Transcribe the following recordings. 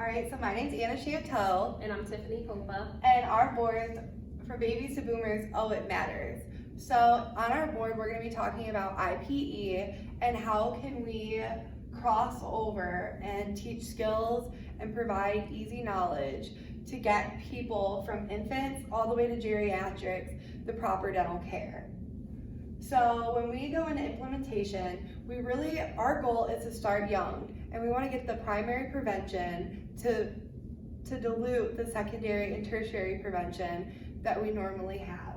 All right, so my name's Anna Chateau, And I'm Tiffany Popa. and our board for Babies to Boomers, Oh It Matters. So on our board, we're gonna be talking about IPE and how can we cross over and teach skills and provide easy knowledge to get people from infants all the way to geriatrics the proper dental care. So when we go into implementation, our goal is to start young, and we want to get the primary prevention to dilute the secondary and tertiary prevention that we normally have.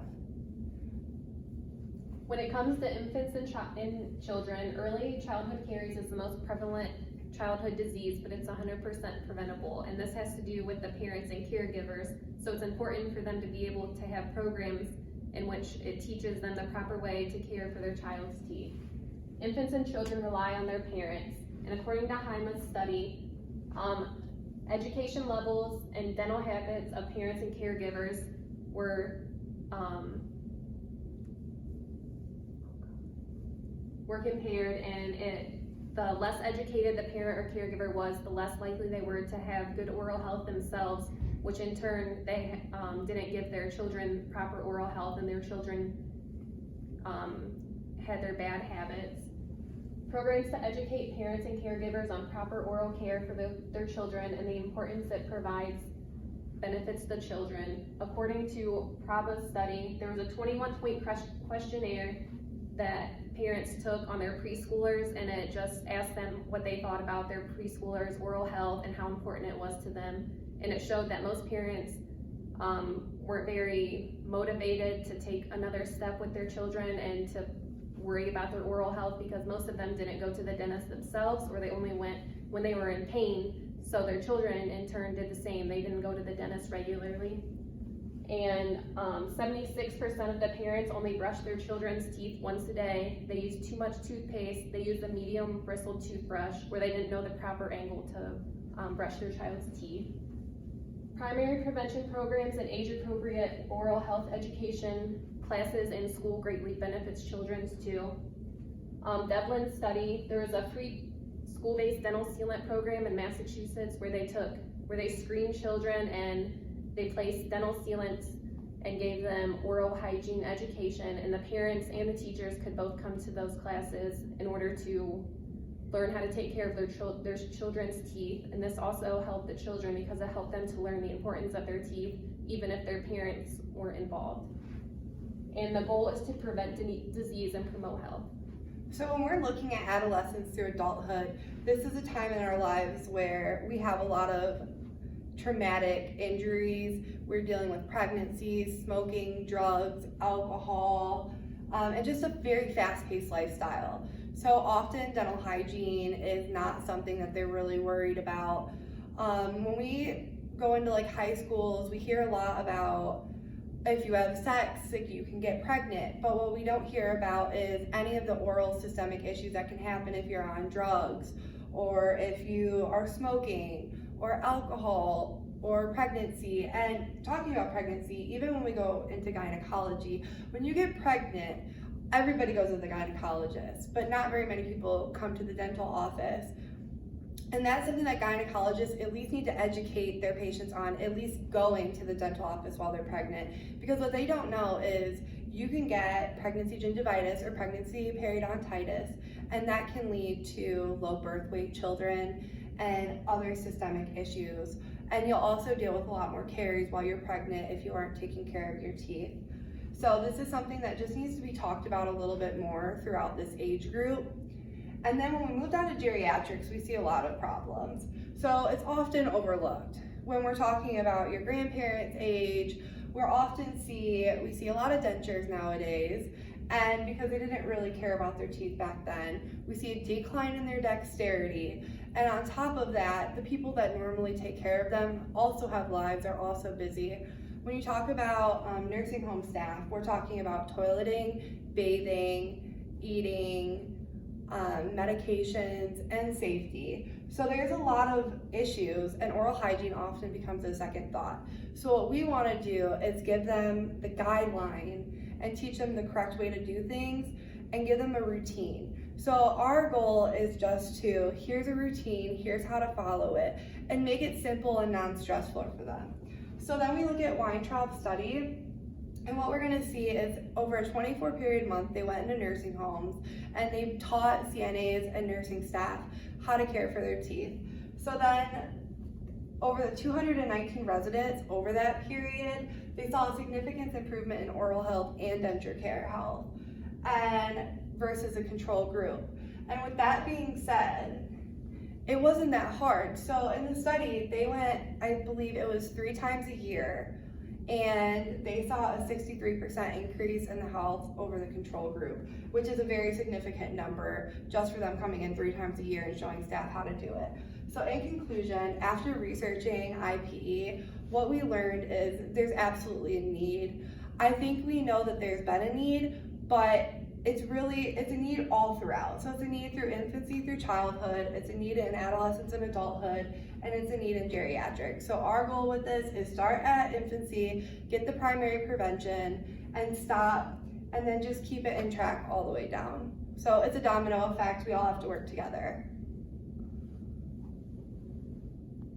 When it comes to infants and children, early childhood caries is the most prevalent childhood disease, but it's 100% preventable. And this has to do with the parents and caregivers. So it's important for them to be able to have programs in which it teaches them the proper way to care for their child's teeth. Infants and children rely on their parents. And according to Hyma's study, education levels and dental habits of parents and caregivers were compared, and the less educated the parent or caregiver was, the less likely they were to have good oral health themselves, which in turn they didn't give their children proper oral health, and their children had their bad habits. Programs to educate parents and caregivers on proper oral care for their children and the importance it provides benefits the children. According to Praba's study, there was a 21-point questionnaire that parents took on their preschoolers, and it just asked them what they thought about their preschoolers' oral health and how important it was to them. And it showed that most parents weren't very motivated to take another step with their children and to worry about their oral health, because most of them didn't go to the dentist themselves, or they only went when they were in pain. So their children in turn did the same. They didn't go to the dentist regularly. And 76% of the parents only brush their children's teeth once a day. They use too much toothpaste. They use a medium bristled toothbrush where they didn't know the proper angle to brush their child's teeth. Primary prevention programs and age-appropriate oral health education classes in school greatly benefits children too. Devlin's study, there was a free school-based dental sealant program in Massachusetts where they screened children and they placed dental sealants and gave them oral hygiene education, and the parents and the teachers could both come to those classes in order to learn how to take care of their children's teeth. And this also helped the children because it helped them to learn the importance of their teeth even if their parents weren't involved. And the goal is to prevent disease and promote health. So when we're looking at adolescence through adulthood, this is a time in our lives where we have a lot of traumatic injuries. We're dealing with pregnancies, smoking, drugs, alcohol, and just a very fast-paced lifestyle. So often dental hygiene is not something that they're really worried about. When we go into like high schools, we hear a lot about if you have sex, like you can get pregnant, but what we don't hear about is any of the oral systemic issues that can happen if you're on drugs, or if you are smoking, or alcohol, or pregnancy. And talking about pregnancy, even when we go into gynecology, when you get pregnant, everybody goes to the gynecologist, but not very many people come to the dental office. And that's something that gynecologists at least need to educate their patients on, at least going to the dental office while they're pregnant. Because what they don't know is you can get pregnancy gingivitis or pregnancy periodontitis, and that can lead to low birth weight children and other systemic issues. And you'll also deal with a lot more caries while you're pregnant if you aren't taking care of your teeth. So this is something that just needs to be talked about a little bit more throughout this age group. And then when we move down to geriatrics, we see a lot of problems. So it's often overlooked. When we're talking about your grandparents' age, we see a lot of dentures nowadays, and because they didn't really care about their teeth back then, we see a decline in their dexterity. And on top of that, the people that normally take care of them also have lives, are also busy. When you talk about nursing home staff, we're talking about toileting, bathing, eating, medications, and safety. So there's a lot of issues, and oral hygiene often becomes a second thought. So what we want to do is give them the guideline and teach them the correct way to do things and give them a routine. So our goal is just to, here's a routine, here's how to follow it, and make it simple and non-stressful for them. So then we look at Weintraub's study, and what we're gonna see is over a 24-period month, they went into nursing homes and they taught CNAs and nursing staff how to care for their teeth. So then over the 219 residents over that period, they saw a significant improvement in oral health and denture care health, and versus a control group. And with that being said, it wasn't that hard. So in the study, they went, I believe it was 3 times a year, and they saw a 63% increase in the health over the control group, which is a very significant number just for them coming in 3 times a year and showing staff how to do it. So in conclusion, after researching IPE, what we learned is there's absolutely a need. I think we know that there's been a need, but it's a need all throughout. So it's a need through infancy, through childhood, it's a need in adolescence and adulthood, and it's a need in geriatrics. So our goal with this is start at infancy, get the primary prevention, and stop, and then just keep it in track all the way down. So it's a domino effect, we all have to work together.